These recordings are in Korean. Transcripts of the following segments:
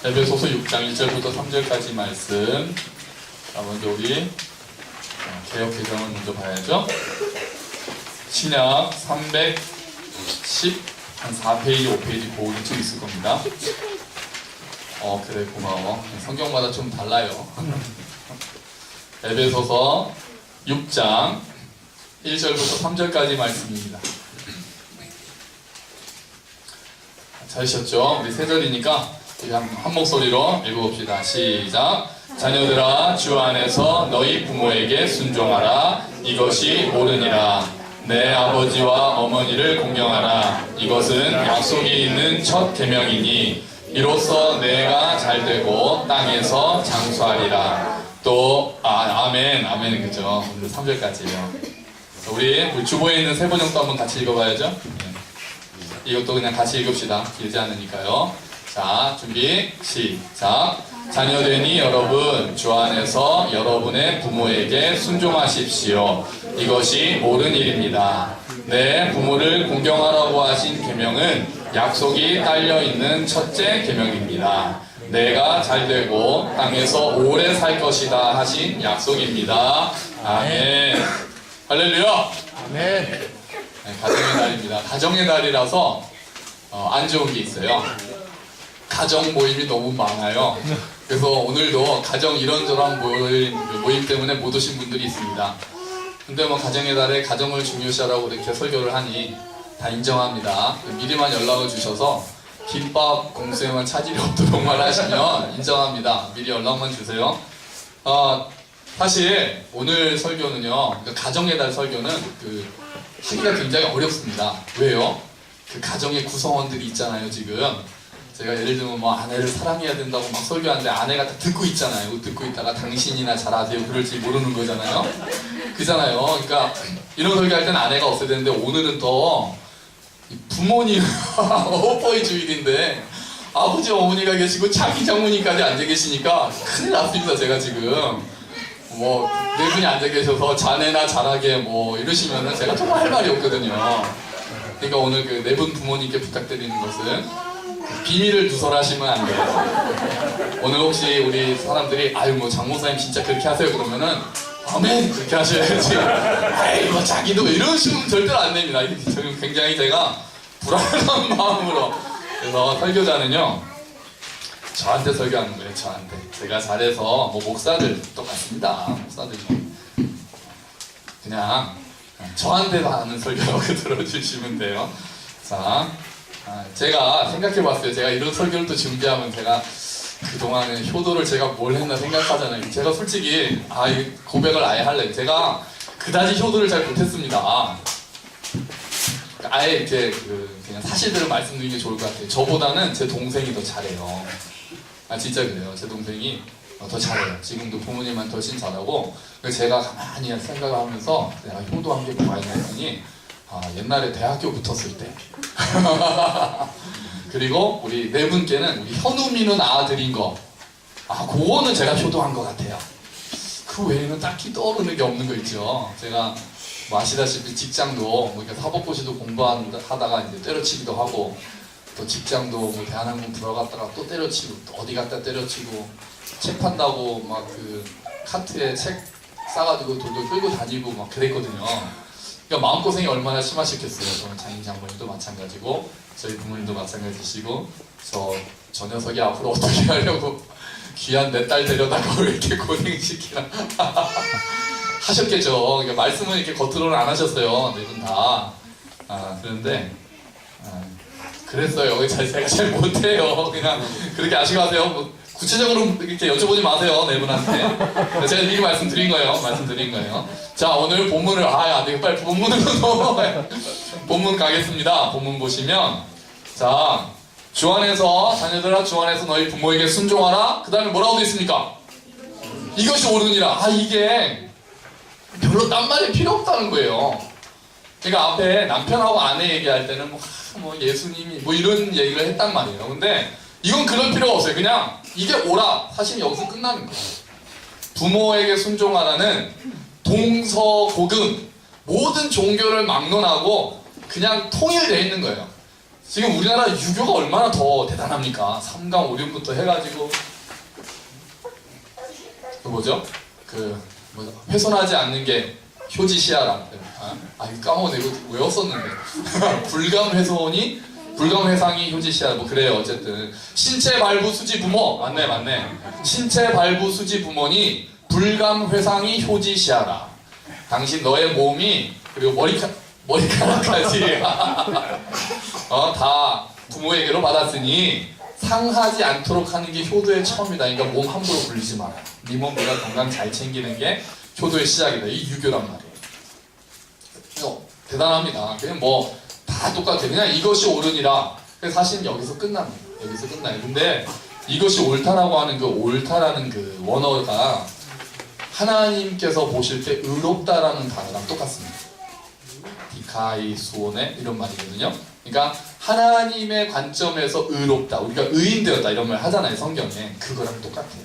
에베소서 6장 1절부터 3절까지 말씀. 자, 먼저 우리 개역 개정을 먼저 봐야죠. 신약 4페이지, 5페이지 고울이쯤 있을 겁니다. 그래, 고마워. 성경마다 좀 달라요. 에베소서 6장 1절부터 3절까지 말씀입니다. 잘하셨죠? 우리 세 절이니까 한 목소리로 읽어봅시다. 시작. 자녀들아, 주 안에서 너희 부모에게 순종하라. 이것이 옳으니라. 내 아버지와 어머니를 공경하라. 이것은 약속이 있는 첫 계명이니 이로써 내가 잘되고 땅에서 장수하리라. 또 아멘, 아멘. 그죠? 오늘 3절까지예요. 우리 주보에 있는 세 번역도 한번 같이 읽어봐야죠. 이것도 그냥 같이 읽읍시다. 길지 않으니까요. 자, 준비, 시작. 자녀되니 여러분, 주 안에서 여러분의 부모에게 순종하십시오. 이것이 옳은 일입니다. 내 부모를 공경하라고 하신 계명은 약속이 딸려있는 첫째 계명입니다. 내가 잘되고 땅에서 오래 살 것이다 하신 약속입니다. 아멘. 할렐루야. 아멘. 네, 가정의 달입니다. 가정의 달이라서 안 좋은 게 있어요. 가정 모임이 너무 많아요. 그래서 오늘도 가정 이런저런 모임 때문에 못 오신 분들이 있습니다. 근데 뭐 가정의 달에 가정을 중요시하라고 이렇게 설교를 하니 다 인정합니다. 미리만 연락을 주셔서 김밥 공수에만 차질이 없도록만 하시면 인정합니다. 미리 연락만 주세요. 사실 오늘 설교는요, 가정의 달 설교는 하기가 굉장히 어렵습니다. 왜요? 그 가정의 구성원들이 있잖아요. 지금 제가 예를 들면 뭐 아내를 사랑해야 된다고 막 설교하는데 아내가 다 듣고 있잖아요. 듣고 있다가 당신이나 잘하세요 그럴지 모르는 거잖아요. 그잖아요. 그러니까 이런 설교할 때는 아내가 없어야 되는데 오늘은 더 부모님 어버이 주일인데 아버지 어머니가 계시고 자기 장모님까지 앉아 계시니까 큰일 났습니다. 제가 지금 뭐 네 분이 앉아 계셔서 자네나 잘하게 뭐 이러시면은 제가 정말 할 말이 없거든요. 그러니까 오늘 그 네 분 부모님께 부탁드리는 것은 비밀을 누설하시면 안 돼요. 오늘 혹시 우리 사람들이 아유 뭐 장모사님 진짜 그렇게 하세요 그러면은 아멘 그렇게 하셔야지. 아이 뭐 자기도 이러시면 절대로 안 됩니다. 지금 굉장히 제가 불안한 마음으로. 그래서 설교자는요 저한테 설교하는 거예요. 저한테. 제가 잘해서 뭐 목사들 똑같습니다. 목사들 그냥 저한테 하는 설교라고 들어주시면 돼요. 자, 제가 생각해봤어요. 제가 이런 설교를 또 준비하면 제가 그동안에 효도를 제가 뭘 했나 생각하잖아요. 제가 솔직히 고백을 아예 할래요. 제가 그다지 효도를 잘 못했습니다. 아예 이렇게 그냥 사실대로 말씀드리는 게 좋을 것 같아요. 저보다는 제 동생이 더 잘해요. 진짜 그래요. 제 동생이 더 잘해요. 지금도 부모님한테 훨씬 잘하고. 그래서 제가 가만히 생각하면서 내가 효도한 게 뭐가 있나 했더니 옛날에 대학교 붙었을 때 그리고 우리 네 분께는 우리 현우미는 아들인 거 그거는 제가 효도한 것 같아요. 그 외에는 딱히 떠오르는 게 없는 거 있죠. 제가 뭐 아시다시피 직장도 뭐 사법고시도 공부하다가 이제 때려치기도 하고 또 직장도 뭐 대한항공 들어갔다가 또 때려치고 또 어디 갔다 때려치고 책 판다고 막 그 카트에 책 싸가지고 돌돌 끌고 다니고 막 그랬거든요. 그러니까 마음고생이 얼마나 심하셨겠어요. 저는 장인 장모님도 마찬가지고 저희 부모님도 마찬가지시고 저 녀석이 앞으로 어떻게 하려고 귀한 내 딸 데려다가 왜 이렇게 고생시키나 하셨겠죠. 그러니까 말씀은 이렇게 겉으로는 안 하셨어요. 네 분 다. 그런데 그랬어요. 제가 잘 못해요. 그냥 그렇게 아시고 하세요. 뭐 구체적으로 이렇게 여쭤보지 마세요. 네 분한테. 제가 미리 말씀드린 거예요. 자, 오늘 본문을 빨리 본문으로 넘어가요. 본문 가겠습니다. 본문 보시면 자, 주 안에서 자녀들아 주 안에서 너희 부모에게 순종하라. 그 다음에 뭐라고 되어 있습니까? 이것이 옳으니라. 이게 별로 딴 말이 필요 없다는 거예요. 그러니까 앞에 남편하고 아내 얘기할 때는 뭐 예수님이 뭐 이런 얘기를 했단 말이에요. 근데 이건 그럴 필요가 없어요. 그냥 이게 옳아. 사실 여기서 끝나는 거예요. 부모에게 순종하라는 동서고금 모든 종교를 막론하고 그냥 통일되어 있는 거예요. 지금 우리나라 유교가 얼마나 더 대단합니까? 3강 5륜부터 해가지고 그 뭐죠? 훼손하지 않는 게 효지시야라. 이거 까먹었네. 이거 외웠었는데. 불감회상이 효지시야. 뭐 그래요. 어쨌든 신체 발부 수지 부모 맞네. 신체 발부 수지 부모니 불감회상이 효지시야라. 당신 너의 몸이 그리고 머리카락까지 다 부모에게로 받았으니 상하지 않도록 하는 게 효도의 처음이다. 그러니까 몸 함부로 굴리지 마라. 네 몸 네가 건강 잘 챙기는 게 효도의 시작이다. 이 유교란 말이에요. 그래서 대단합니다. 그냥 뭐 다 똑같아요. 그냥 이것이 옳으니라. 사실 여기서 끝납니다. 여기서 끝나요. 근데 이것이 옳다라고 하는 그 옳다라는 그 원어가 하나님께서 보실 때 의롭다라는 단어랑 똑같습니다. 디카이 수온의 이런 말이거든요. 그러니까 하나님의 관점에서 의롭다. 우리가 의인되었다 이런 말 하잖아요. 성경에. 그거랑 똑같아요.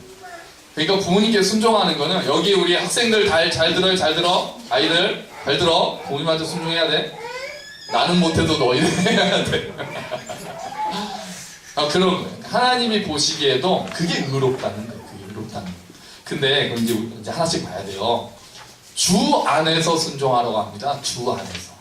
그러니까 부모님께 순종하는 거는 여기 우리 학생들 잘 들어. 아이들 잘 들어. 부모님한테 순종해야 돼. 나는 못해도 너희는 해야 돼. 그런 거예요. 하나님이 보시기에도 그게 의롭다는 거예요. 그게 의롭다는 거예요. 근데 그럼 이제 하나씩 봐야 돼요. 주 안에서 순종하라고 합니다. 주 안에서.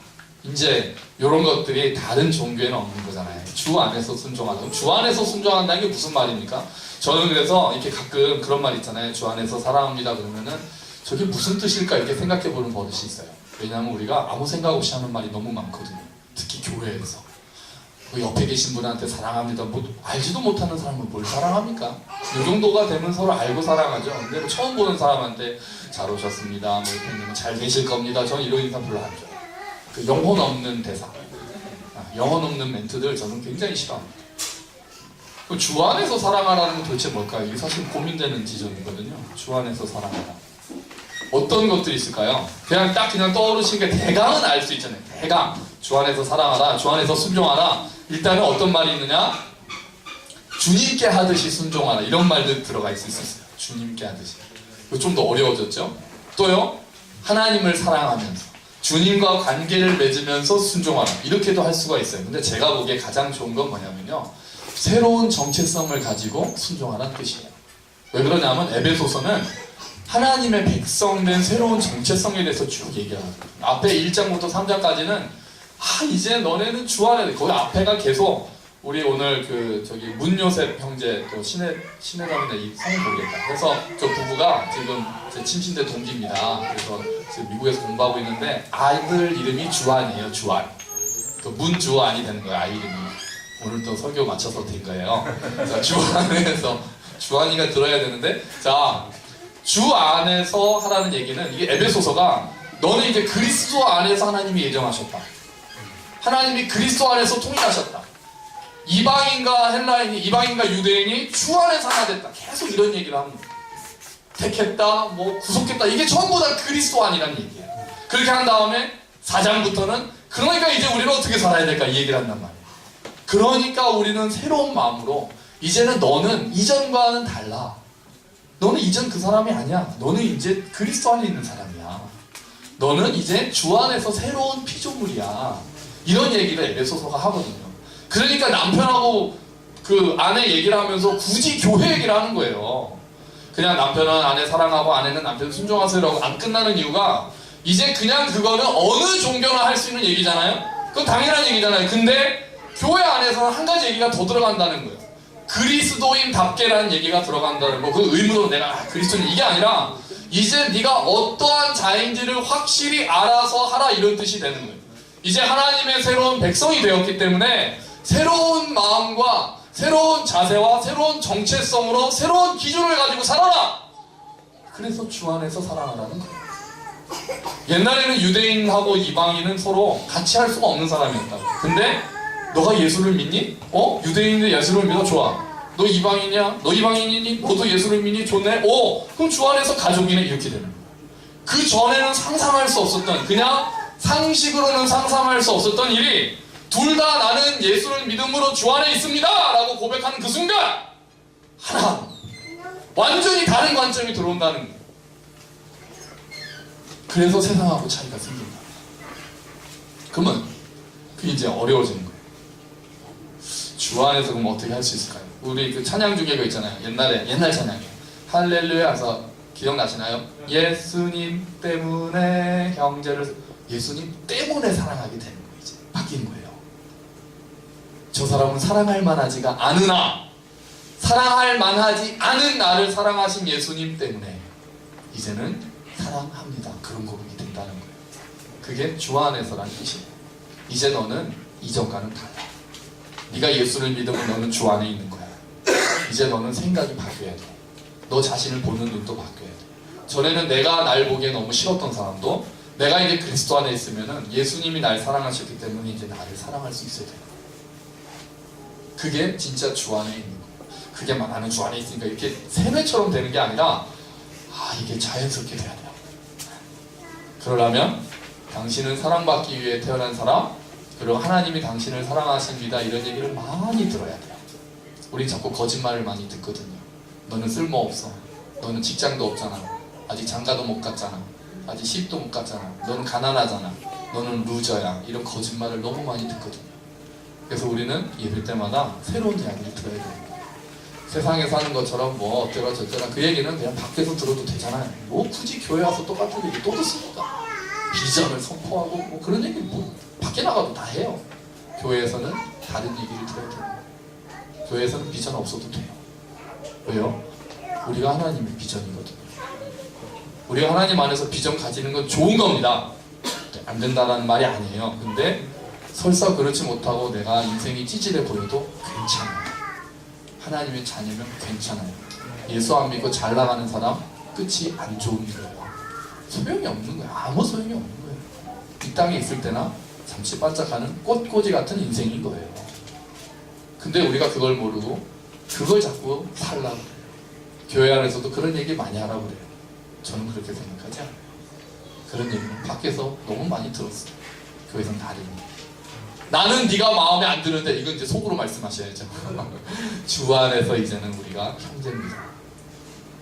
이제 이런 것들이 다른 종교에는 없는 거잖아요. 주 안에서 순종하는. 주 안에서 순종한다는 게 무슨 말입니까? 저는 그래서 이렇게 가끔 그런 말 있잖아요. 주 안에서 사랑합니다 그러면은 저게 무슨 뜻일까 이렇게 생각해 보는 버릇이 있어요. 왜냐하면 우리가 아무 생각 없이 하는 말이 너무 많거든요. 특히 교회에서. 그 옆에 계신 분한테 사랑합니다. 뭐 알지도 못하는 사람은 뭘 사랑합니까? 이 정도가 되면 서로 알고 사랑하죠. 근데 뭐 처음 보는 사람한테 잘 오셨습니다. 뭐 이렇게 되면 잘 계실 겁니다. 저는 이런 인사 별로 안 좋아해요. 그 영혼 없는 대사, 영혼 없는 멘트들 저는 굉장히 싫어합니다. 주 안에서 사랑하라는 건 도대체 뭘까요? 이게 사실 고민되는 지점이거든요. 주 안에서 사랑하라. 어떤 것들이 있을까요? 그냥 떠오르시는 게 대강은 알 수 있잖아요. 대강. 주 안에서 사랑하라. 주 안에서 순종하라. 일단은 어떤 말이 있느냐? 주님께 하듯이 순종하라. 이런 말들 들어가 있을 수 있어요. 주님께 하듯이. 좀 더 어려워졌죠? 또요? 하나님을 사랑하면서 주님과 관계를 맺으면서 순종하라. 이렇게도 할 수가 있어요. 근데 제가 보기에 가장 좋은 건 뭐냐면요. 새로운 정체성을 가지고 순종하라는 뜻이에요. 왜 그러냐면 에베소서는 하나님의 백성된 새로운 정체성에 대해서 쭉 얘기하거든요. 앞에 1장부터 3장까지는 이제 너네는 주 안에 거기 앞에가 계속 우리 오늘 문요셉 형제 또 신혜라는 이 성을 모르겠다. 그래서 저 부부가 지금 제 침신대 동기입니다. 그래서 지금 미국에서 공부하고 있는데 아이들 이름이 주안이에요. 주안. 그 문주안이 되는 거예요. 아이 이름이. 오늘 또 설교 마쳐서 된 거예요. 그래서 주안에서 주안이가 들어야 되는데 주 안에서 하라는 얘기는 이게 에베소서가 너는 이제 그리스도 안에서 하나님이 예정하셨다. 하나님이 그리스도 안에서 통일하셨다. 이방인과 헬라인이, 이방인과 유대인이 주 안에서 하나 됐다. 계속 이런 얘기를 합니다. 택했다, 구속했다. 이게 전부 다 그리스도 안이라는 얘기예요. 그렇게 한 다음에 4장부터는 그러니까 이제 우리는 어떻게 살아야 될까 이 얘기를 한단 말이에요. 그러니까 우리는 새로운 마음으로 이제는 너는 이전과는 달라. 너는 이전 그 사람이 아니야. 너는 이제 그리스도 안에 있는 사람이야. 너는 이제 주 안에서 새로운 피조물이야. 이런 얘기를 에베소서가 하거든요. 그러니까 남편하고 그 아내 얘기를 하면서 굳이 교회 얘기를 하는 거예요. 그냥 남편은 아내 사랑하고 아내는 남편 순종하세요라고 안 끝나는 이유가 이제 그냥 그거는 어느 종교나 할 수 있는 얘기잖아요. 그건 당연한 얘기잖아요. 근데 교회 안에서는 한 가지 얘기가 더 들어간다는 거예요. 그리스도인답게라는 얘기가 들어간다는 거. 그 의무로 내가 그리스도인 이게 아니라 이제 네가 어떠한 자인지를 확실히 알아서 하라 이런 뜻이 되는 거예요. 이제 하나님의 새로운 백성이 되었기 때문에 새로운 마음과 새로운 자세와 새로운 정체성으로 새로운 기준을 가지고 살아라. 그래서 주 안에서 살아가라는 거예요. 옛날에는 유대인하고 이방인은 서로 같이 할 수가 없는 사람이었다. 근데 너가 예수를 믿니? 유대인이 예수를 믿어? 좋아. 너 이방인이야? 너 이방인이니? 너도 예수를 믿니? 좋네? 그럼 주 안에서 가족이네? 이렇게 되는 거야. 그 전에는 상상할 수 없었던, 그냥 상식으로는 상상할 수 없었던 일이 둘 다 나는 예수를 믿음으로 주 안에 있습니다 라고 고백하는 그 순간 하나 완전히 다른 관점이 들어온다는 거예요. 그래서 세상하고 차이가 생긴다. 그러면 그게 이제 어려워지는 거예요. 주 안에서 그럼 어떻게 할 수 있을까요? 우리 그 찬양 중에 그 있잖아요. 옛날 찬양이에요. 할렐루야 해서 기억나시나요? 예수님 때문에 형제를, 예수님 때문에 사랑하게 되는 거예요. 이제 바뀐 거예요. 저 사람은 사랑할 만하지가 않으나 사랑할 만하지 않은 나를 사랑하신 예수님 때문에 이제는 사랑합니다. 그런 고백이 된다는 거예요. 그게 주 안에서라는 뜻이에요. 이제 너는 이전과는 달라. 네가 예수를 믿으면 너는 주 안에 있는 거야. 이제 너는 생각이 바뀌어야 돼. 너 자신을 보는 눈도 바뀌어야 돼. 전에는 내가 날 보기에 너무 싫었던 사람도 내가 이제 그리스도 안에 있으면은 예수님이 날 사랑하셨기 때문에 이제 나를 사랑할 수 있어야 돼요. 그게 진짜 주 안에 있는 거예요. 그게 막 나는 주 안에 있으니까 이렇게 세뇌처럼 되는 게 아니라 이게 자연스럽게 돼야 돼요. 그러려면 당신은 사랑받기 위해 태어난 사람, 그리고 하나님이 당신을 사랑하십니다. 이런 얘기를 많이 들어야 돼요. 우린 자꾸 거짓말을 많이 듣거든요. 너는 쓸모없어. 너는 직장도 없잖아. 아직 장가도 못 갔잖아. 아직 시집도 못 갔잖아. 너는 가난하잖아. 너는 루저야. 이런 거짓말을 너무 많이 듣거든요. 그래서 우리는 예배 때마다 새로운 이야기를 들어야 돼요. 세상에 사는 것처럼 뭐 어쩌라 저쩌라 그 얘기는 그냥 밖에서 들어도 되잖아요. 뭐 굳이 교회 와서 똑같은 얘기 또 듣습니까? 비전을 선포하고 뭐 그런 얘기 뭐 밖에 나가도 다 해요. 교회에서는 다른 얘기를 들어야 돼요. 교회에서는 비전 없어도 돼요. 왜요? 우리가 하나님의 비전이거든요. 우리가 하나님 안에서 비전 가지는 건 좋은 겁니다. 안 된다는 말이 아니에요. 근데 설사 그렇지 못하고 내가 인생이 찌질해 보여도 괜찮아요. 하나님의 자녀면 괜찮아요. 예수 안 믿고 잘 나가는 사람 끝이 안 좋은 거예요. 소용이 없는 거예요. 아무 소용이 없는 거예요. 이 땅에 있을 때나 잠시 반짝하는 꽃꽂이 같은 인생인 거예요. 근데 우리가 그걸 모르고 그걸 자꾸 살라고 그래요. 교회 안에서도 그런 얘기 많이 하라고 그래요. 저는 그렇게 생각하지 않아요. 그런 얘기는 밖에서 너무 많이 들었어요. 교회에서는 다르니. 나는 네가 마음에 안 드는데 이건 이제 속으로 말씀하셔야죠. 주 안에서 이제는 우리가 형제입니다.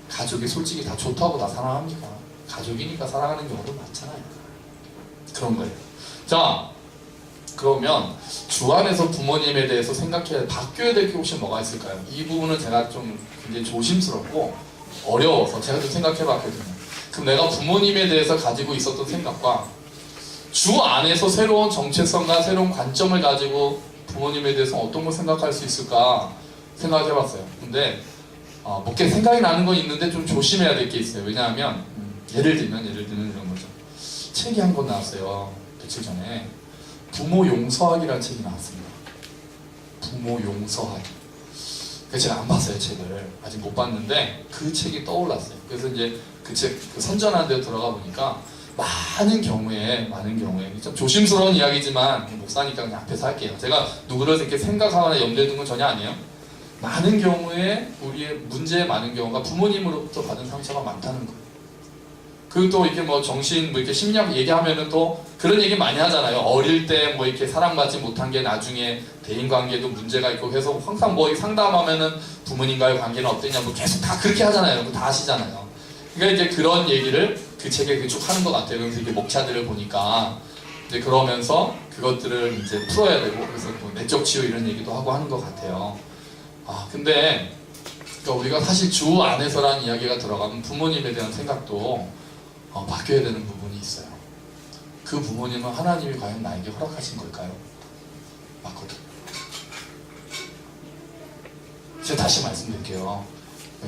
가족이 솔직히 다 좋다고 다 사랑합니까? 가족이니까 사랑하는 경우도 많잖아요. 그런 거예요. 자, 그러면 주 안에서 부모님에 대해서 생각해야 바뀌어야 될 게 혹시 뭐가 있을까요? 이 부분은 제가 좀 굉장히 조심스럽고 어려워서 제가 좀 생각해 봤거든요. 그럼 내가 부모님에 대해서 가지고 있었던 생각과 주 안에서 새로운 정체성과 새로운 관점을 가지고 부모님에 대해서 어떤 걸 생각할 수 있을까 생각해 봤어요. 근데 뭐 꽤 생각이 나는 건 있는데 좀 조심해야 될 게 있어요. 왜냐하면 예를 들면 이런 거죠. 책이 한 권 나왔어요. 며칠 전에 부모 용서하기라는 책이 나왔습니다. 부모 용서하기. 제가 안 봤어요. 책을 아직 못 봤는데 그 책이 떠올랐어요. 그래서 이제 그 책 선전한 데 들어가 보니까 많은 경우에 좀 조심스러운 이야기지만 목사니까 그냥 앞에서 할게요. 제가 누구를 이렇게 생각하거나 염두에 둔 건 전혀 아니에요. 많은 경우에 우리의 문제의 많은 경우가 부모님으로부터 받은 상처가 많다는 거예요. 그리고 또 이렇게 뭐 정신 뭐 이렇게 심리학 얘기하면은 또 그런 얘기 많이 하잖아요. 어릴 때 뭐 이렇게 사랑받지 못한 게 나중에 대인 관계도 문제가 있고 해서 항상 뭐 상담하면은 부모님과의 관계는 어땠냐 뭐 계속 다 그렇게 하잖아요. 다 아시잖아요. 그러니까 이제 그런 얘기를 그 책에 쭉 하는 것 같아요. 그래서 이게 목차들을 보니까 이제 그러면서 그것들을 이제 풀어야 되고 그래서 뭐 내적 치유 이런 얘기도 하고 하는 것 같아요. 근데 그러니까 우리가 사실 주 안에서라는 이야기가 들어가면 부모님에 대한 생각도 바뀌어야 되는 부분이 있어요. 그 부모님은 하나님이 과연 나에게 허락하신 걸까요? 맞거든. 제가 다시 말씀드릴게요.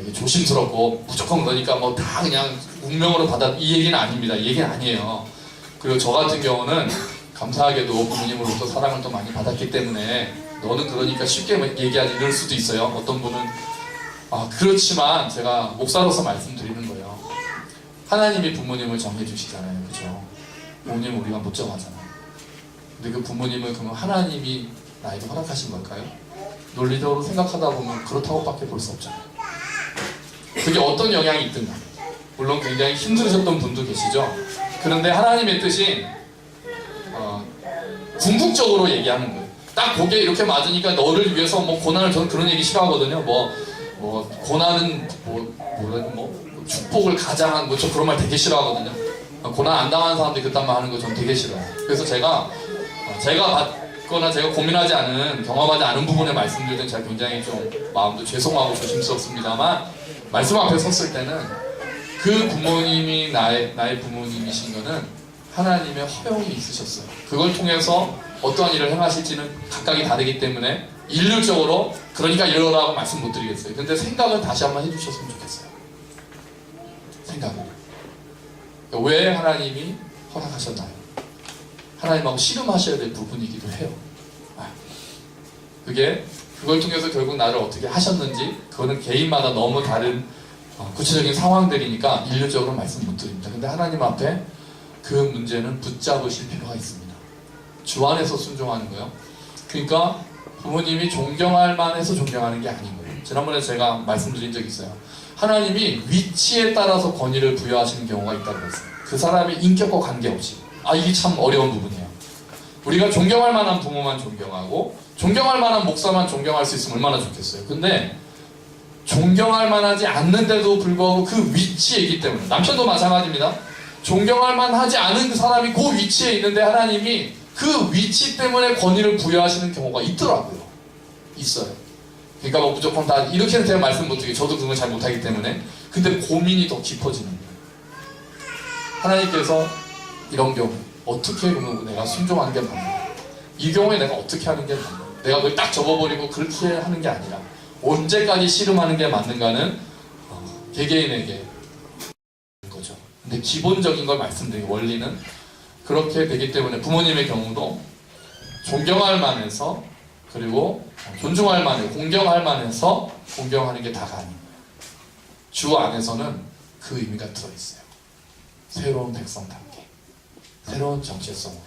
이게 조심스럽고 무조건 그러니까 뭐 다 그냥 운명으로 받아 이 얘기는 아닙니다. 이 얘기는 아니에요. 그리고 저 같은 경우는 감사하게도 부모님으로부터 사랑을 또 많이 받았기 때문에 너는 그러니까 쉽게 얘기하지 이럴 수도 있어요. 어떤 분은 그렇지만 제가 목사로서 말씀드리는 거예요. 하나님이 부모님을 정해주시잖아요. 그죠? 부모님은 우리가 못 정하잖아요. 근데 그 부모님은 그러면 하나님이 나에게 허락하신 걸까요? 논리적으로 생각하다 보면 그렇다고밖에 볼 수 없잖아요. 그게 어떤 영향이 있든 간에 물론 굉장히 힘들으셨던 분도 계시죠. 그런데 하나님의 뜻이 궁극적으로 얘기하는 거예요. 딱 거기에 이렇게 맞으니까 너를 위해서 뭐 고난을 저는 그런 얘기 싫어하거든요. 뭐 고난은 뭐 축복을 가장한 뭐 저 그런 말 되게 싫어하거든요. 고난 안 당하는 사람들이 그딴 말 하는 거 전 되게 싫어요. 그래서 제가 듣거나 제가 고민하지 않은, 경험하지 않은 부분에 말씀드릴 땐 제가 굉장히 좀 마음도 죄송하고 조심스럽습니다만, 말씀 앞에 섰을 때는 그 부모님이 나의 부모님이신 거는 하나님의 허용이 있으셨어요. 그걸 통해서 어떠한 일을 행하실지는 각각이 다르기 때문에 일률적으로 그러니까 이러라고 말씀 못 드리겠어요. 근데 생각은 다시 한번 해주셨으면 좋겠어요. 생각을. 왜 하나님이 허락하셨나요? 하나님하고 씨름하셔야 될 부분이기도 해요. 그걸 통해서 결국 나를 어떻게 하셨는지, 그거는 개인마다 너무 다른 구체적인 상황들이니까 일률적으로 말씀 못 드립니다. 근데 하나님 앞에 그 문제는 붙잡으실 필요가 있습니다. 주 안에서 순종하는 거예요. 그러니까 부모님이 존경할 만해서 존경하는 게 아닌 거예요. 지난번에 제가 말씀드린 적이 있어요. 하나님이 위치에 따라서 권위를 부여하시는 경우가 있다고 했어요. 그 사람의 인격과 관계없이. 이게 참 어려운 부분이에요. 우리가 존경할 만한 부모만 존경하고 존경할 만한 목사만 존경할 수 있으면 얼마나 좋겠어요. 근데 존경할 만하지 않는데도 불구하고 그 위치에 있기 때문에, 남편도 마찬가지입니다. 존경할 만하지 않은 그 사람이 그 위치에 있는데 하나님이 그 위치 때문에 권위를 부여하시는 경우가 있더라고요. 있어요. 그러니까 뭐 무조건 다 이렇게는 제가 말씀 못 드리고, 저도 그걸 잘 못하기 때문에. 근데 고민이 더 깊어지는 거예요. 하나님께서 이런 경우 어떻게 그러면 내가 순종하는 게 맞나? 이 경우에 내가 어떻게 하는 게 맞나? 내가 그걸 딱 접어버리고 그렇게 하는 게 아니라 언제까지 씨름하는 게 맞는가는 개개인에게 거죠. 근데 기본적인 걸 말씀드리고, 원리는 그렇게 되기 때문에 부모님의 경우도 존경할 만해서, 그리고 존중할 만해, 공경할 만해서 공경하는 게 다가 아닌 거예요. 주 안에서는 그 의미가 들어있어요. 새로운 백성답게, 새로운 정체성으로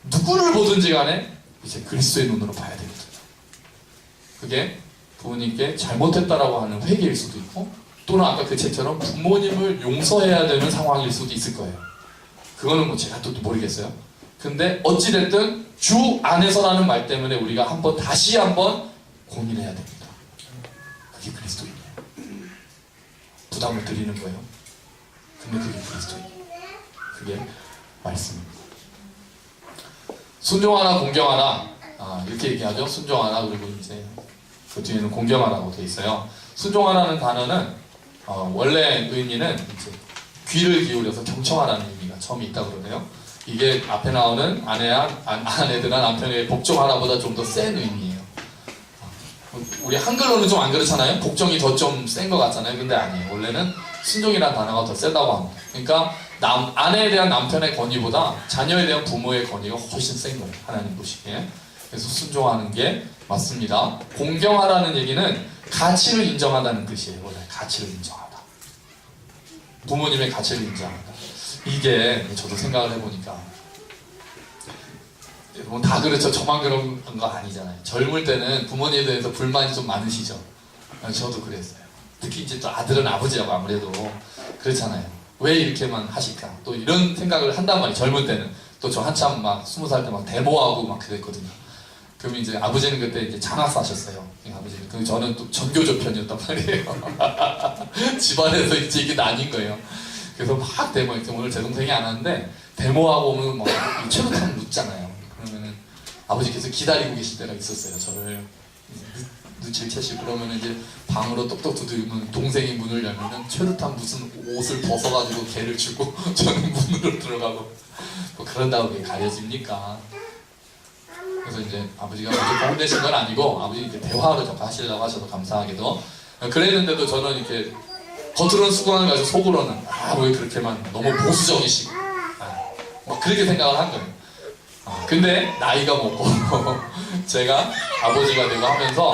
누구를 보든지 간에 이제 그리스도의 눈으로 봐야 되거든요. 그게 부모님께 잘못했다라고 하는 회개일 수도 있고, 또는 아까 그 책처럼 부모님을 용서해야 되는 상황일 수도 있을 거예요. 그거는 뭐 제가 또 모르겠어요. 근데 어찌됐든 주 안에서라는 말 때문에 우리가 다시 한번 고민해야 됩니다. 그게 그리스도인이에요. 부담을 드리는 거예요. 근데 그게 그리스도인이에요. 그게 말씀입니다. 순종하나 공경하나, 이렇게 얘기하죠. 순종하나, 그리고 이제 그 뒤에는 공경하라고 되어 있어요. 순종하라는 단어는 원래 의미는 이제 귀를 기울여서 경청하라는 의미가 처음에 있다고 그러네요. 이게 앞에 나오는 아내들아 남편에게 복종하라보다 좀 더 센 의미예요. 우리 한글로는 좀 안 그렇잖아요. 복종이 더 좀 센 것 같잖아요. 근데 아니에요. 원래는 순종이라는 단어가 더 세다고 합니다. 그러니까 아내에 대한 남편의 권위보다 자녀에 대한 부모의 권위가 훨씬 센 거예요. 하나님 보시기에. 그래서 순종하는 게 맞습니다. 공경하라는 얘기는 가치를 인정하다는 뜻이에요. 원래 가치를 인정하다. 부모님의 가치를 인정하다. 이게 저도 생각을 해보니까, 뭐 다 그렇죠. 저만 그런 거 아니잖아요. 젊을 때는 부모님에 대해서 불만이 좀 많으시죠. 저도 그랬어요. 특히 이제 또 아들은 아버지라고 아무래도 그렇잖아요. 왜 이렇게만 하실까? 또 이런 생각을 한단 말이에요. 젊을 때는. 또 저 한참 막 20살 때 막 데모하고 막 그랬거든요. 그럼 이제 아버지는 그때 이제 장학사 하셨어요. 아버지는. 그럼 저는 또 전교조 편이었단 말이에요. 집안에서 이제 이게 나뉜 거예요. 그래서 막 데모했죠. 오늘 제 동생이 안 하는데 데모하고 오면 막 최루탄 묻잖아요. 그러면은 아버지께서 기다리고 계실 때가 있었어요. 저를 눈치를 채시고, 그러면 이제 방으로 똑똑 두드리면 동생이 문을 열면은 최루탄 무슨 옷을 벗어가지고 걔를 주고 저는 문으로 들어가고, 뭐 그런다고 그게 가려집니까? 그래서 이제 아버지가 무조건 혼내신 건 아니고, 아버지 이제 대화로 자꾸 하시려고 하셔도 감사하게도 그랬는데도 저는 이렇게 겉으로는 수긍하는 가지고 속으로는 왜 그렇게만 너무 보수적이시고 막 그렇게 생각을 한 거예요. 근데 나이가 먹고 제가 아버지가 되고 하면서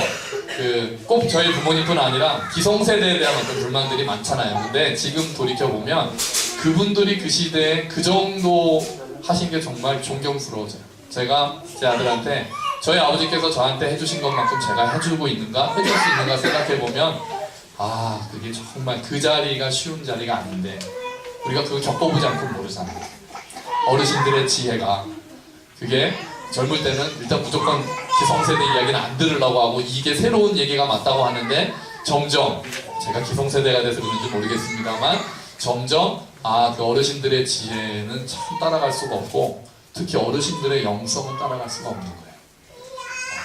꼭 저희 부모님뿐 아니라 기성세대에 대한 어떤 불만들이 많잖아요. 근데 지금 돌이켜보면 그분들이 그 시대에 그 정도 하신 게 정말 존경스러워져요. 제가 제 아들한테 저희 아버지께서 저한테 해주신 것만큼 제가 해주고 있는가, 해줄 수 있는가 생각해보면 그게 정말 그 자리가 쉬운 자리가 아닌데, 우리가 그걸 겪어보지 않고 모르잖아요. 어르신들의 지혜가, 그게 젊을 때는 일단 무조건 기성세대 이야기는 안 들으려고 하고 이게 새로운 얘기가 맞다고 하는데, 점점 제가 기성세대가 돼서 그런지 모르겠습니다만 점점 그 어르신들의 지혜는 참 따라갈 수가 없고, 특히 어르신들의 영성은 따라갈 수가 없는 거예요.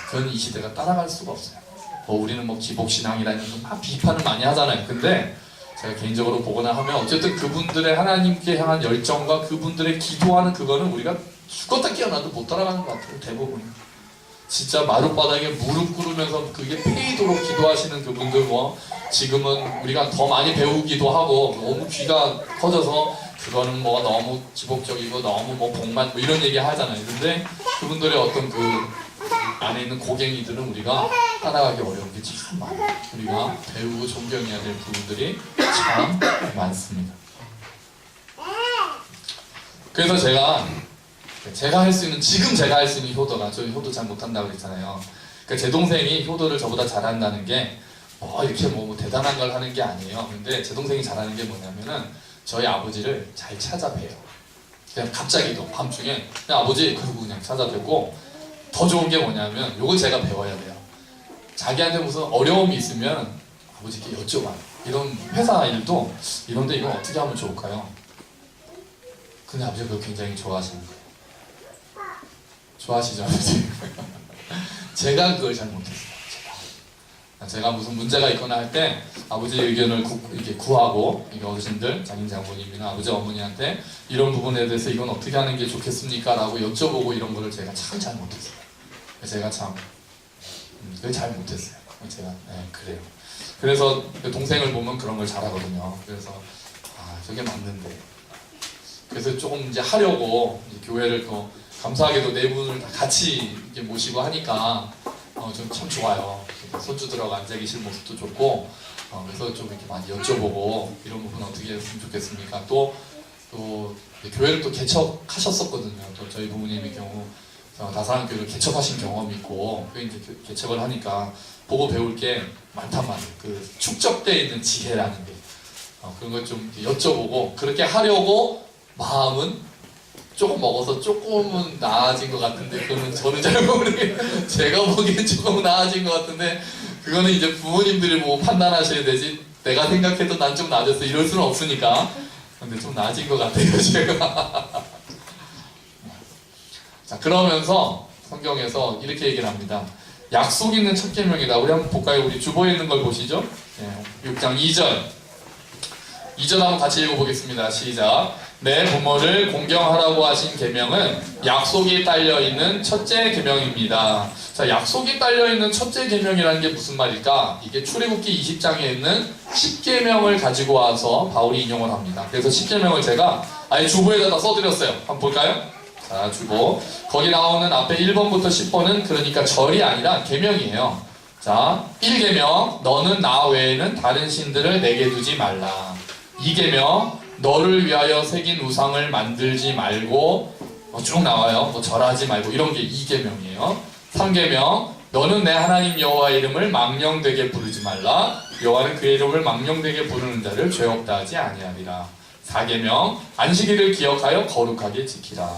그건 이 시대가 따라갈 수가 없어요. 우리는 뭐 기복신앙이라는 막 비판을 많이 하잖아요. 근데 제가 개인적으로 보거나 하면 어쨌든 그분들의 하나님께 향한 열정과 그분들의 기도하는 그거는 우리가 죽었다 깨어나도 못 따라가는 것 같아요. 대부분 진짜 마룻바닥에 무릎 꿇으면서 그게 페이도록 기도하시는 그분들 뭐 지금은 우리가 더 많이 배우기도 하고 너무 귀가 커져서 그거는 뭐 너무 기복적이고 너무 뭐 복만 뭐 이런 얘기 하잖아요. 근데 그분들의 어떤 그 안에 있는 고갱이들은 우리가 따라가기 어려운 게 참 많아요. 우리가 배우고 존경해야 될 부분들이 참 많습니다. 그래서 제가 할 수 있는, 지금 제가 할 수 있는 효도가, 저 효도 잘 못한다고 그랬잖아요. 그러니까 제 동생이 효도를 저보다 잘한다는 게 이렇게 뭐 대단한 걸 하는 게 아니에요. 근데 제 동생이 잘하는 게 뭐냐면은 저희 아버지를 잘 찾아뵈요. 그냥 갑자기도 밤중에 그냥 아버지 그러고 그냥 찾아뵙고, 더 좋은 게 뭐냐면 요걸 제가 배워야 돼요. 자기한테 무슨 어려움이 있으면 아버지께 여쭤봐요. 이런 회사 일도 이런데 이건 어떻게 하면 좋을까요? 근데 아버지가 그걸 굉장히 좋아하시는 거예요. 좋아하시죠, 아버지? 제가 그걸 잘 못했어요. 제가 무슨 문제가 있거나 할 때 아버지의 의견을 이렇게 구하고, 이게 어르신들, 장인 장모님이나 아버지 어머니한테 이런 부분에 대해서 이건 어떻게 하는 게 좋겠습니까? 라고 여쭤보고 이런 거를 제가 참 잘 못했어요. 제가 참 그걸 잘 못했어요. 제가 그래요. 그래서 동생을 보면 그런 걸 잘하거든요. 그래서 저게 맞는데. 그래서 조금 이제 하려고 이제 교회를 또 감사하게도 네 분을 다 같이 이렇게 모시고 하니까 좀 참 좋아요. 손주들하고 앉아 계실 모습도 좋고, 그래서 좀 이렇게 많이 여쭤보고 이런 부분 어떻게 했으면 좋겠습니까? 또 교회를 또 개척하셨었거든요. 또 저희 부모님의 경우 다사랑교회를 개척하신 경험이 있고, 그 이제 개척을 하니까 보고 배울 게 많단 말이에요. 그 축적되어 있는 지혜라는 게 그런 걸 좀 여쭤보고 그렇게 하려고 마음은 조금 먹어서 조금은 나아진 것 같은데, 그거는 저는 잘 모르겠어요. 제가 보기엔 조금 나아진 것 같은데, 그거는 이제 부모님들이 뭐 판단하셔야 되지, 내가 생각해도 난 좀 나아졌어 이럴 수는 없으니까. 근데 좀 나아진 것 같아요, 제가. 자, 그러면서 성경에서 이렇게 얘기를 합니다. 약속 있는 첫 계명이다. 우리 한번 볼까요? 우리 주보에 있는 걸 보시죠. 6장 2절. 2절 한번 같이 읽어보겠습니다. 시작. 내 부모를 공경하라고 하신 계명은 약속이 딸려있는 첫째 계명입니다. 자, 약속이 딸려있는 첫째 계명이라는 게 무슨 말일까? 이게 출애굽기 20장에 있는 10계명을 가지고 와서 바울이 인용을 합니다. 그래서 10계명을 제가 아예 주보에다 다 써드렸어요. 한번 볼까요? 자, 주보. 거기 나오는 앞에 1번부터 10번은 그러니까 절이 아니라 계명이에요. 자, 1계명, 너는 나 외에는 다른 신들을 내게 두지 말라. 2계명, 너를 위하여 새긴 우상을 만들지 말고, 쭉 나와요. 절하지 말고, 이런 게 2계명이에요. 3계명, 너는 내 하나님 여호와의 이름을 망령되게 부르지 말라. 여호와는 그의 이름을 망령되게 부르는 자를 죄 없다 하지 아니하리라. 4계명, 안식일을 기억하여 거룩하게 지키라.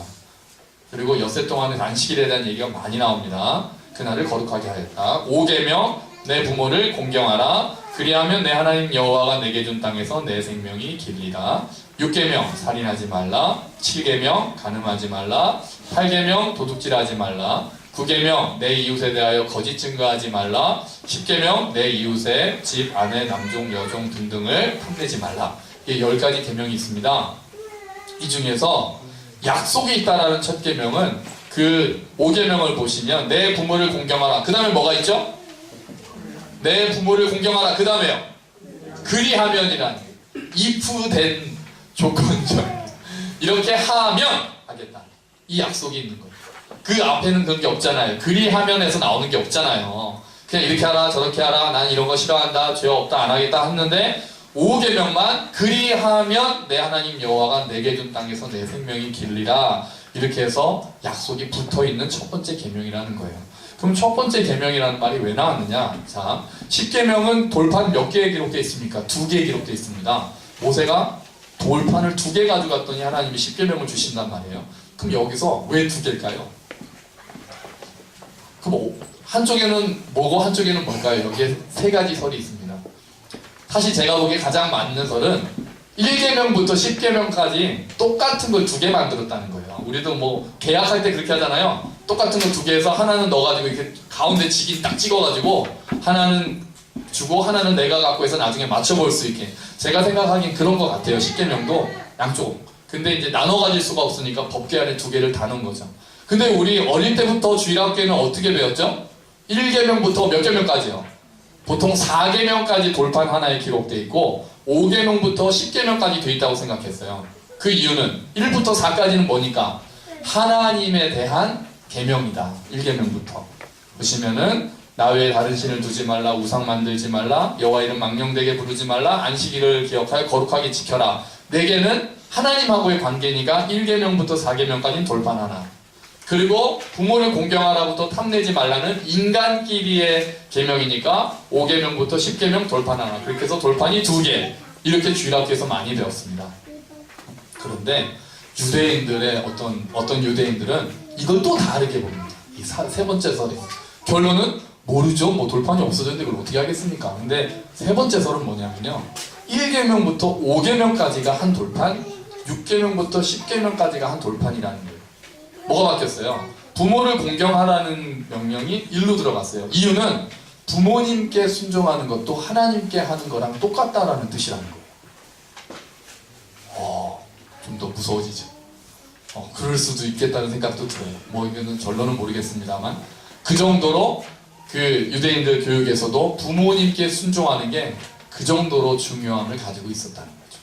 그리고 엿새 동안은 안식일에 대한 얘기가 많이 나옵니다. 그날을 거룩하게 하였다. 5계명, 내 부모를 공경하라. 그리하면 내 하나님 여호와가 내게 준 땅에서 내 생명이 길리라. 6계명, 살인하지 말라. 7계명, 간음하지 말라. 8계명, 도둑질하지 말라. 9계명, 내 이웃에 대하여 거짓 증거하지 말라. 10계명, 내 이웃의 집, 아내, 남종, 여종 등등을 탐내지 말라. 이게 10가지 계명이 있습니다. 이 중에서 약속이 있다라는 첫 계명은 그 5계명을 보시면 내 부모를 공경하라. 그 다음에 뭐가 있죠? 내 부모를 공경하라. 그 다음에요. 그리하면이란 if 된 조건절. 이렇게 하면 하겠다. 이 약속이 있는 거예요. 그 앞에는 그런 게 없잖아요. 그리하면에서 나오는 게 없잖아요. 그냥 이렇게 하라 저렇게 하라 난 이런 거 싫어한다 죄 없다 안 하겠다 했는데 5계명만 그리하면 내 하나님 여호와가 내게 준 땅에서 내 생명이 길리라. 이렇게 해서 약속이 붙어있는 첫 번째 계명이라는 거예요. 그럼 첫 번째 계명이라는 말이 왜 나왔느냐? 자, 10계명은 돌판 몇 개 기록되어 있습니까? 2개 기록되어 있습니다. 모세가 돌판을 2개 가져갔더니 하나님이 10계명을 주신단 말이에요. 그럼 여기서 왜 2개일까요? 그럼 한쪽에는 뭐고 한쪽에는 뭘까요? 여기에 3가지 설이 있습니다. 사실 제가 보기에 가장 맞는 설은 1계명부터 10계명까지 똑같은 걸 2개 만들었다는 거예요. 우리도 뭐 계약할 때 그렇게 하잖아요. 똑같은 거 두 개에서 하나는 넣어가지고 이렇게 가운데 지긴 딱 찍어가지고 하나는 주고 하나는 내가 갖고 해서 나중에 맞춰볼 수 있게. 제가 생각하기엔 그런 것 같아요. 십계명도 양쪽. 근데 이제 나눠 가질 수가 없으니까 법궤 안에 두 개를 다 넣은 거죠. 근데 우리 어릴 때부터 주일학교에는 어떻게 배웠죠? 1계명부터 몇 계명까지요? 보통 4계명까지 돌판 하나에 기록되어 있고 5계명부터 10계명까지 되어 있다고 생각했어요. 그 이유는 1부터 4까지는 뭐니까? 하나님에 대한 계명이다. 1계명부터. 보시면은 나 외에 다른 신을 두지 말라, 우상 만들지 말라, 여호와 이름 망령되게 부르지 말라, 안식일을 기억하여 거룩하게 지켜라. 4개는 하나님하고의 관계니까 1계명부터 4계명까지는 돌판 하나. 그리고 부모를 공경하라부터 탐내지 말라는 인간끼리의 계명이니까 5계명부터 10계명 돌판 하나. 그렇게 해서 돌판이 2개. 이렇게 주일학교에서 많이 배웠습니다. 그런데 유대인들의 어떤 유대인들은 이걸 또 다르게 봅니다. 이 세 번째 설에 결론은 모르죠. 뭐 돌판이 없어졌는데 그걸 어떻게 하겠습니까? 근데 세 번째 설은 뭐냐면요, 1계명부터 5계명까지가 한 돌판, 6계명부터 10계명까지가 한 돌판이라는 거예요. 뭐가 바뀌었어요? 부모를 공경하라는 명령이 1로 들어갔어요. 이유는 부모님께 순종하는 것도 하나님께 하는 거랑 똑같다라는 뜻이라는 거예요. 좀 더 무서워지죠. 그럴 수도 있겠다는 생각도 들어요. 뭐 이거는 결론은 모르겠습니다만 그 정도로 그 유대인들 교육에서도 부모님께 순종하는 게 그 정도로 중요함을 가지고 있었다는 거죠.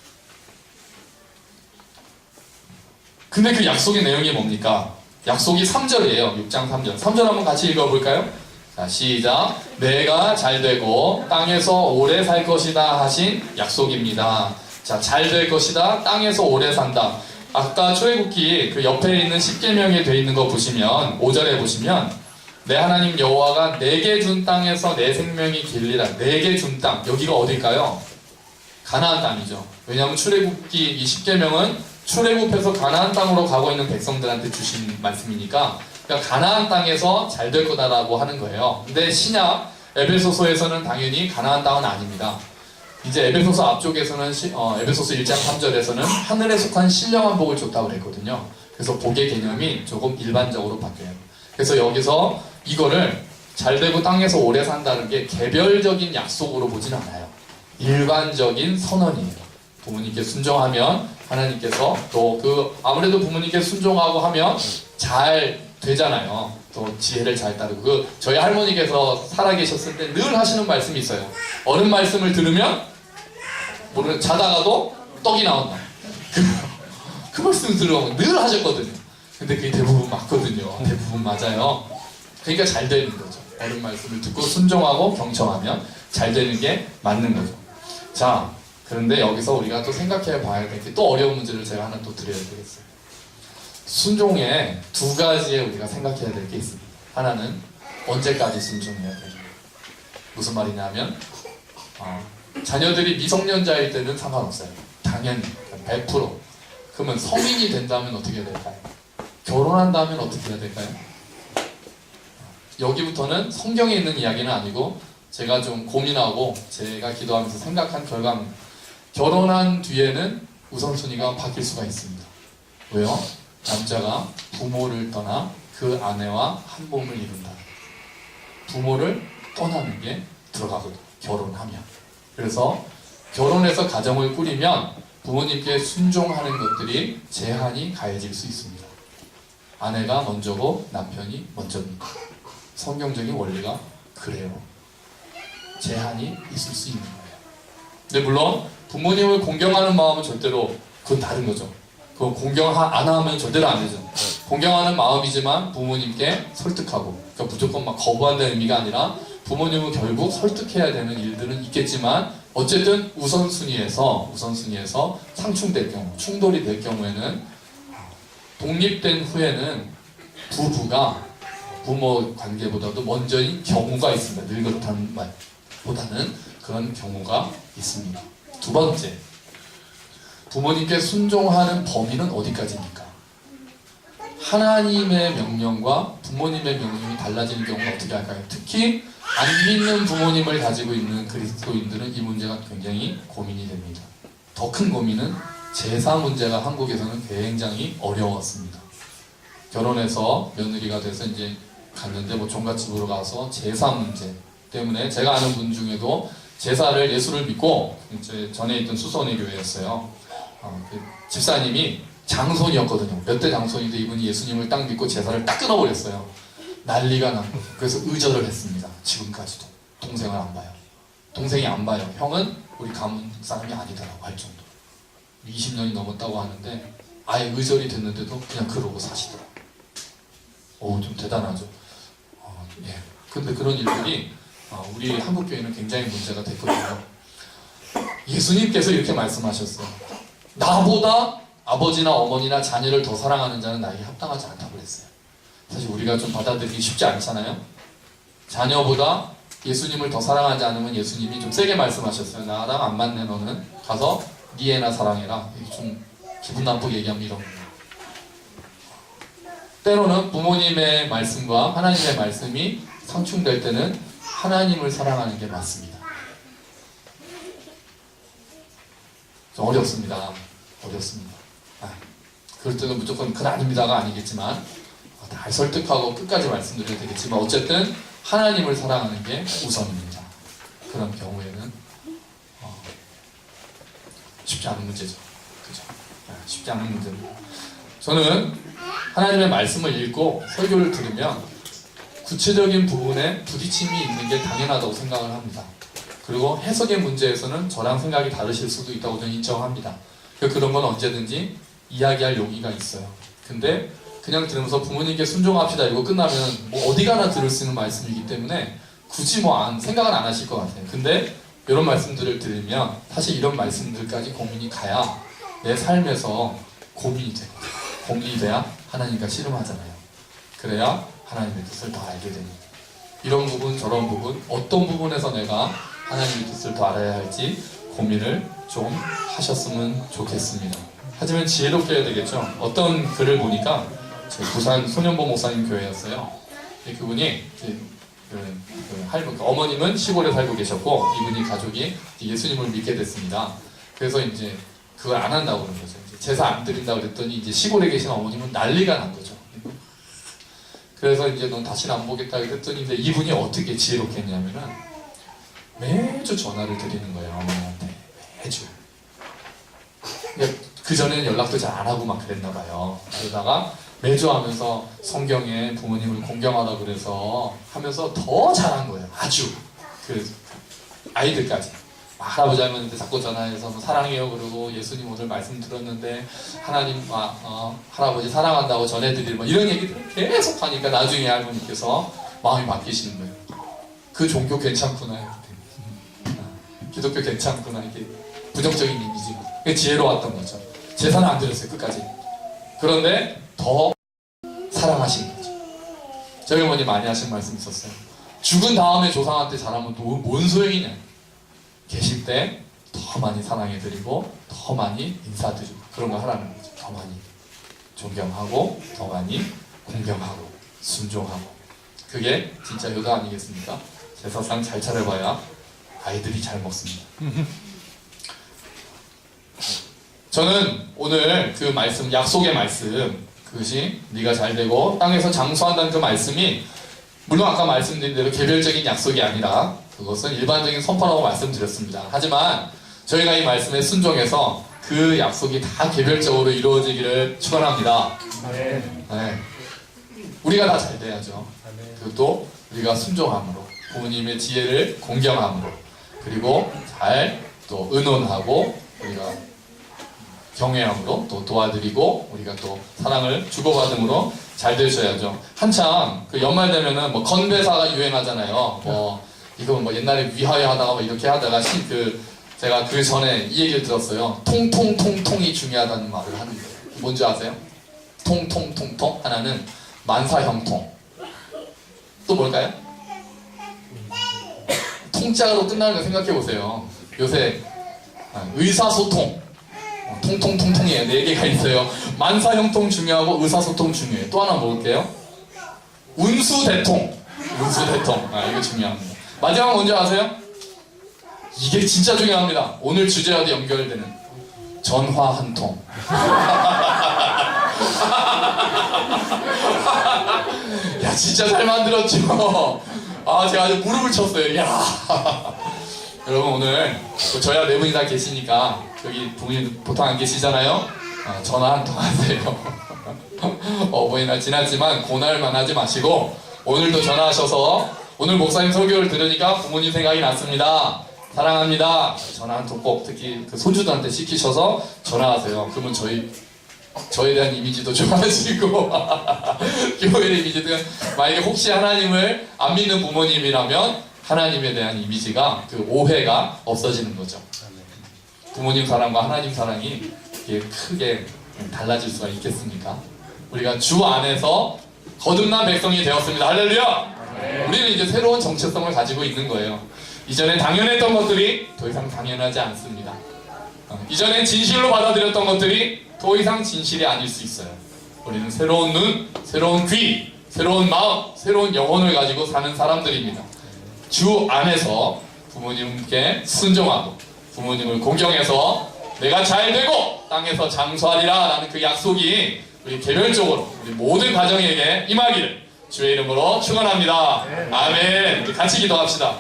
근데 그 약속의 내용이 뭡니까? 약속이 3절이에요. 6장 3절. 3절 한번 같이 읽어볼까요? 자, 시작. 내가 잘되고 땅에서 오래 살 것이다 하신 약속입니다. 자, 잘 될 것이다. 땅에서 오래 산다. 아까 출애굽기 그 옆에 있는 10계명에 돼 있는 거 보시면 5절에 보시면 내 하나님 여호와가 내게 준 땅에서 내 생명이 길리라. 내게 준 땅. 여기가 어딜까요? 가나안 땅이죠. 왜냐하면 출애굽기 이 10계명은 출애굽해서 가나안 땅으로 가고 있는 백성들한테 주신 말씀이니까, 그러니까 가나안 땅에서 잘 될 거다라고 하는 거예요. 근데 신약 에베소서에서는 당연히 가나안 땅은 아닙니다. 이제 에베소서 앞쪽에서는 에베소서 1장 3절에서는 하늘에 속한 신령한 복을 줬다고 그랬거든요. 그래서 복의 개념이 조금 일반적으로 바뀌어요. 그래서 여기서 이거를 잘되고 땅에서 오래 산다는 게 개별적인 약속으로 보진 않아요. 일반적인 선언이에요. 부모님께 순종하면 하나님께서 또 아무래도 부모님께 순종하고 하면 잘 되잖아요. 또 지혜를 잘 따르고 저희 할머니께서 살아계셨을 때 늘 하시는 말씀이 있어요. 어른 말씀을 들으면 자다가도 떡이 나온다. 그 말씀 들으면 늘 하셨거든요. 근데 그게 대부분 맞거든요. 대부분 맞아요. 그러니까 잘 되는 거죠. 어른 말씀을 듣고 순종하고 경청하면 잘 되는 게 맞는 거죠. 자, 그런데 여기서 우리가 또 생각해 봐야 될 게 또 어려운 문제를 제가 하나 또 드려야 되겠어요. 순종에 두 가지에 우리가 생각해야 될 게 있습니다. 하나는 언제까지 순종해야 되는가. 무슨 말이냐면 자녀들이 미성년자일 때는 상관없어요. 당연히 100%. 그러면 성인이 된다면 어떻게 해야 될까요? 결혼한다면 어떻게 해야 될까요? 여기부터는 성경에 있는 이야기는 아니고 제가 좀 고민하고 제가 기도하면서 생각한 결과입니다. 결혼한 뒤에는 우선순위가 바뀔 수가 있습니다. 왜요? 남자가 부모를 떠나 그 아내와 한 몸을 이룬다. 부모를 떠나는 게 들어가거든요. 결혼하면. 그래서 결혼해서 가정을 꾸리면 부모님께 순종하는 것들이 제한이 가해질 수 있습니다. 아내가 먼저고 남편이 먼저입니다. 성경적인 원리가 그래요. 제한이 있을 수 있는 거예요. 근데 물론 부모님을 공경하는 마음은 절대로 그건 다른 거죠. 그거 공경 안 하면 절대로 안 되죠. 공경하는 마음이지만 부모님께 설득하고, 그러니까 무조건 막 거부한다는 의미가 아니라 부모님은 결국 설득해야 되는 일들은 있겠지만 어쨌든 우선순위에서 상충될 경우, 충돌이 될 경우에는 독립된 후에는 부부가 부모 관계보다도 먼저인 경우가 있습니다. 늘 그렇다는 말보다는 그런 경우가 있습니다. 두 번째, 부모님께 순종하는 범위는 어디까지입니까? 하나님의 명령과 부모님의 명령이 달라지는 경우는 어떻게 할까요? 특히 안 믿는 부모님을 가지고 있는 그리스도인들은 이 문제가 굉장히 고민이 됩니다. 더 큰 고민은 제사 문제가 한국에서는 굉장히 어려웠습니다. 결혼해서 며느리가 돼서 이제 갔는데 뭐 종갓집으로 가서 제사 문제 때문에 제가 아는 분 중에도 제사를 예수를 믿고 이제 전에 있던 수선의 교회였어요. 그 집사님이 장손이었거든요. 몇 대 장손인데 이분이 예수님을 딱 믿고 제사를 딱 끊어버렸어요. 난리가 난 거예요. 그래서 의절을 했습니다. 지금까지도 동생을 안 봐요. 동생이 안 봐요. 형은 우리 가문 사람이 아니더라고 할 정도로 20년이 넘었다고 하는데 아예 의절이 됐는데도 그냥 그러고 사시더라고요. 오, 좀 대단하죠. 예. 근데 그런 일들이 우리 한국교회는 굉장히 문제가 됐거든요. 예수님께서 이렇게 말씀하셨어요. 나보다 아버지나 어머니나 자녀를 더 사랑하는 자는 나에게 합당하지 않다고 그랬어요. 사실 우리가 좀 받아들이기 쉽지 않잖아요. 자녀보다 예수님을 더 사랑하지 않으면 예수님이 좀 세게 말씀하셨어요. 나랑 안 맞네 너는. 가서 네 애나 사랑해라. 좀 기분 나쁘게 얘기하면 이런 거예요. 때로는 부모님의 말씀과 하나님의 말씀이 상충될 때는 하나님을 사랑하는 게 맞습니다. 좀 어렵습니다. 그럴 때는 무조건 그건 아닙니다가 아니겠지만 잘 설득하고 끝까지 말씀드려야 되겠지만 어쨌든 하나님을 사랑하는 게 우선입니다. 그런 경우에는 쉽지 않은 문제죠. 그죠? 쉽지 않은 문제입니다. 저는 하나님의 말씀을 읽고 설교를 들으면 구체적인 부분에 부딪힘이 있는 게 당연하다고 생각을 합니다. 그리고 해석의 문제에서는 저랑 생각이 다르실 수도 있다고 저는 인정합니다. 그런 건 언제든지 이야기할 용의가 있어요. 근데 그냥 들으면서 부모님께 순종합시다 이러고 끝나면 뭐 어디 가나 들을 수 있는 말씀이기 때문에 굳이 생각은 안 하실 것 같아요. 근데 이런 말씀들을 들으면 사실 이런 말씀들까지 고민이 가야 내 삶에서 고민이 되거든요. 고민이 돼야 하나님과 씨름하잖아요. 그래야 하나님의 뜻을 더 알게 됩니다. 이런 부분 저런 부분 어떤 부분에서 내가 하나님의 뜻을 더 알아야 할지 고민을 좀 하셨으면 좋겠습니다. 하지만 지혜롭게 해야 되겠죠. 어떤 글을 보니까 부산 소년보 목사님 교회였어요. 그분이 어머님은 시골에 살고 계셨고 이분이 가족이 예수님을 믿게 됐습니다. 그래서 이제 그걸 안 한다고 그런 거죠. 제사 안 드린다고 그랬더니 이제 시골에 계신 어머님은 난리가 난 거죠. 그래서 이제 넌 다시는 안 보겠다 그랬더니 이제 이분이 어떻게 지혜롭게 했냐면은 매주 전화를 드리는 거예요. 어머니한테 매주. 그 전에는 연락도 잘 안 하고 막 그랬나 봐요. 그러다가 매주 하면서 성경에 부모님을 공경하라 그래서 하면서 더 잘한 거예요. 아주. 그래서 아이들까지. 할아버지 할머니한테 자꾸 전화해서 뭐 사랑해요 그러고 예수님 오늘 말씀 들었는데 하나님 할아버지 사랑한다고 전해드릴 뭐 이런 얘기들을 계속 하니까 나중에 할머니께서 마음이 바뀌시는 거예요. 그 종교 괜찮구나. 기독교 괜찮구나. 이게 부정적인 이미지가 지혜로웠던 거죠. 제사는 안 드렸어요 끝까지. 그런데 더 사랑하신 거죠. 저희 어머니 많이 하신 말씀 있었어요. 죽은 다음에 조상한테 잘하면 뭔 소용이냐. 계실 때 더 많이 사랑해드리고 더 많이 인사드리고 그런 거 하라는 거죠. 더 많이 존경하고 더 많이 공경하고 순종하고 그게 진짜 효도 아니겠습니까? 제사상 잘 차려봐야 아이들이 잘 먹습니다. 저는 오늘 그 말씀 약속의 말씀 그것이 네가 잘 되고 땅에서 장수한다는 그 말씀이 물론 아까 말씀드린 대로 개별적인 약속이 아니라 그것은 일반적인 선포라고 말씀드렸습니다. 하지만 저희가 이 말씀에 순종해서 그 약속이 다 개별적으로 이루어지기를 축원합니다. 네. 우리가 다 잘 돼야죠. 그것도 우리가 순종함으로 부모님의 지혜를 공경함으로 그리고 잘 또 의논하고 우리가 경외함으로 또 도와드리고 우리가 또 사랑을 주고받음으로 잘 되셔야죠. 한참 그 연말 되면은 뭐 건배사가 유행하잖아요. 뭐 이거 뭐 옛날에 위하여 하다가 뭐 이렇게 하다가 제가 그 전에 이 얘기를 들었어요. 통통통통이 중요하다는 말을 하는데 뭔지 아세요? 통통통통 하나는 만사형통. 또 뭘까요? 통짝으로 끝나는 거 생각해 보세요. 요새 의사소통 통통통통이에요. 4개가 있어요. 만사형통 중요하고 의사소통 중요해요. 또 하나 먹을게요. 운수대통. 이거 중요합니다. 마지막 뭔지 아세요? 이게 진짜 중요합니다. 오늘 주제와도 연결되는 전화 한 통. 진짜 잘 만들었죠. 아 제가 아주 무릎을 쳤어요. 야 여러분 오늘 저희가 네 분이 다 계시니까 여기 부모님 보통 안 계시잖아요. 전화 한 통 하세요. 어버이날 지났지만 고날만 하지 마시고 오늘도 전화하셔서 오늘 목사님 설교를 들으니까 부모님 생각이 났습니다. 사랑합니다. 전화 한 통 꼭 특히 그 손주들한테 시키셔서 전화하세요. 그러면 저에 대한 이미지도 좋아지고 교회의 이미지도 만약에 혹시 하나님을 안 믿는 부모님이라면 하나님에 대한 이미지가 그 오해가 없어지는 거죠. 부모님 사랑과 하나님 사랑이 크게 달라질 수가 있겠습니까? 우리가 주 안에서 거듭난 백성이 되었습니다. 할렐루야! 우리는 이제 새로운 정체성을 가지고 있는 거예요. 이전에 당연했던 것들이 더 이상 당연하지 않습니다. 이전에 진실로 받아들였던 것들이 더 이상 진실이 아닐 수 있어요. 우리는 새로운 눈, 새로운 귀, 새로운 마음, 새로운 영혼을 가지고 사는 사람들입니다. 주 안에서 부모님께 순종하고 부모님을 공경해서 내가 잘 되고 땅에서 장수하리라 라는 그 약속이 우리 개별적으로 우리 모든 가정에게 임하기를 주의 이름으로 축원합니다. 아멘. 우리 같이 기도합시다.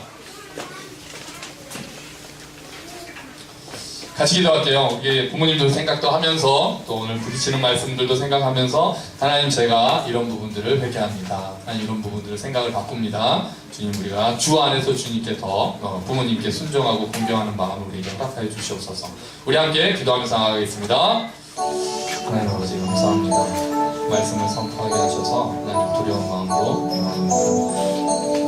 같이 기도할게요. 우리 부모님들 생각도 하면서 또 오늘 부딪히는 말씀들도 생각하면서 하나님 제가 이런 부분들을 회개합니다. 하나님 이런 부분들을 생각을 바꿉니다. 주님 우리가 주 안에서 주님께 더 부모님께 순종하고 공경하는 마음을 우리에게 허락하여 주시옵소서. 우리 함께 기도하면서 나아가겠습니다. 하나님 아버지 감사합니다. 말씀을 선포하게 하셔서 하나님 두려운 마음으로 기도합니다.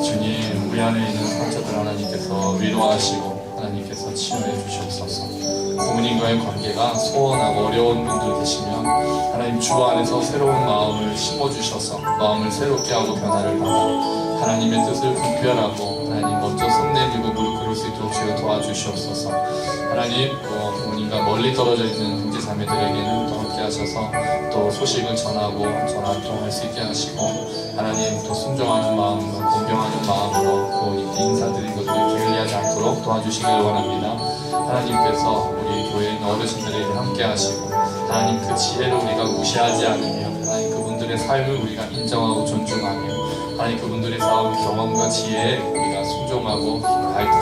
주님 우리 안에 있는 상처들 하나님께서 위로하시고 하나님께서 치유해 주시옵소서. 부모님과의 관계가 소원하고 어려운 분들 계시면 하나님 주 안에서 새로운 마음을 심어주셔서 마음을 새롭게 하고 변화를 받아 하나님의 뜻을 분별하고 하나님 먼저 손 내밀고 무릎 꿇을 수 있도록 주여 도와주시옵소서. 하나님 부모님과 멀리 떨어져 있는 형제 자매들에게는 또 함께 하셔서 또 소식을 전하고 전화 한 통 할 수 있게 하시고 하나님 또 순종하는 마음으로 공경하는 마음으로 부모님께 인사드린 것들을 게을리하지 않도록 도와주시길 원합니다. 하나님께서 우리 교회에 있는 어르신들에게 함께 하시고 하나님 그 지혜를 우리가 무시하지 않으며 하나님 그분들의 삶을 우리가 인정하고 존중하며 하나님 그분들의 싸움 경험과 지혜에 우리가 순종하고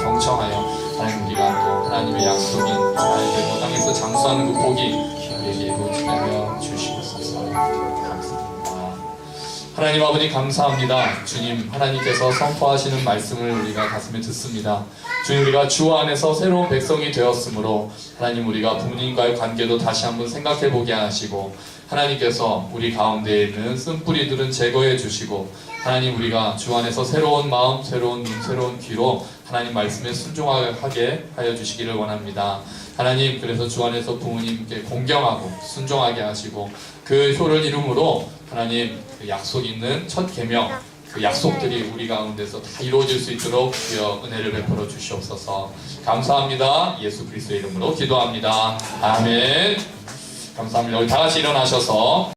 경청하여 하나님 우리가 또 하나님의 약속인 잘 되고 땅에서 장수하는 그 복이 우리에게 이루어지게 하여 주시옵소서. 감사합니다. 하나님 아버지 감사합니다. 주님 하나님께서 선포하시는 말씀을 우리가 가슴에 듣습니다. 주님 우리가 주 안에서 새로운 백성이 되었으므로 하나님 우리가 부모님과의 관계도 다시 한번 생각해 보게 하시고 하나님께서 우리 가운데에 있는 쓴뿌리들은 제거해 주시고 하나님 우리가 주 안에서 새로운 마음, 새로운 눈, 새로운 귀로 하나님 말씀에 순종하게 하여 주시기를 원합니다. 하나님 그래서 주 안에서 부모님께 공경하고 순종하게 하시고 그 효를 이룸으로 하나님 그 약속 있는 첫 계명 그 약속들이 우리 가운데서 다 이루어질 수 있도록 주여 은혜를 베풀어 주시옵소서. 감사합니다. 예수 그리스도의 이름으로 기도합니다. 아멘. 감사합니다. 우리 다 같이 일어나셔서